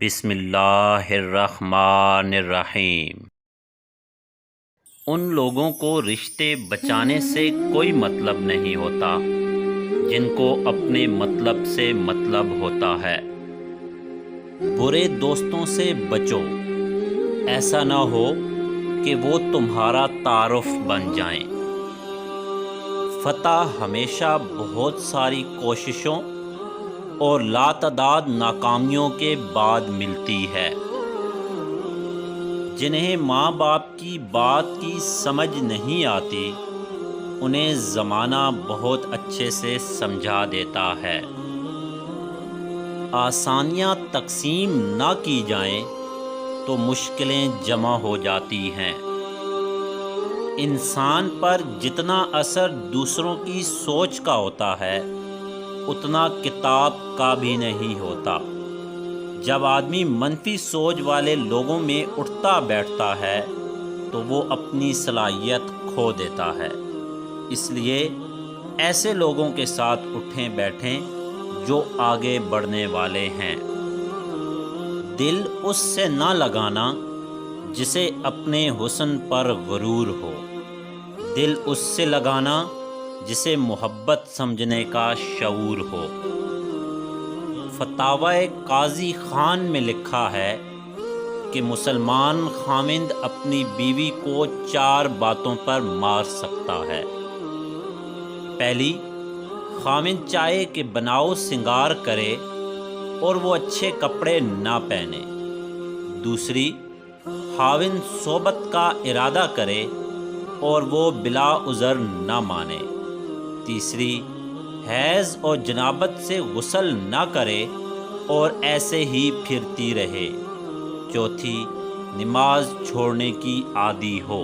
بسم اللہ الرحمن الرحیم۔ ان لوگوں کو رشتے بچانے سے کوئی مطلب نہیں ہوتا جن کو اپنے مطلب سے مطلب ہوتا ہے۔ برے دوستوں سے بچو، ایسا نہ ہو کہ وہ تمہارا تعارف بن جائیں۔ فتح ہمیشہ بہت ساری کوششوں اور لاتعداد ناکامیوں کے بعد ملتی ہے۔ جنہیں ماں باپ کی بات کی سمجھ نہیں آتی انہیں زمانہ بہت اچھے سے سمجھا دیتا ہے۔ آسانیاں تقسیم نہ کی جائیں تو مشکلیں جمع ہو جاتی ہیں۔ انسان پر جتنا اثر دوسروں کی سوچ کا ہوتا ہے اتنا کتاب کا بھی نہیں ہوتا۔ جب آدمی منفی سوچ والے لوگوں میں اٹھتا بیٹھتا ہے تو وہ اپنی صلاحیت کھو دیتا ہے۔ اس لیے ایسے لوگوں کے ساتھ اٹھیں بیٹھیں جو آگے بڑھنے والے ہیں۔ دل اس سے نہ لگانا جسے اپنے حسن پر غرور ہو، دل اس سے لگانا جسے محبت سمجھنے کا شعور ہو۔ فتاوی قاضی خان میں لکھا ہے کہ مسلمان خاوند اپنی بیوی کو 4 باتوں پر مار سکتا ہے۔ پہلی، خاوند چاہے کہ بناؤ سنگار کرے اور وہ اچھے کپڑے نہ پہنے۔ دوسری، خاوند صحبت کا ارادہ کرے اور وہ بلا عذر نہ مانے۔ تیسری، حیض اور جنابت سے غسل نہ کرے اور ایسے ہی پھرتی رہے۔ چوتھی، نماز چھوڑنے کی عادی ہو۔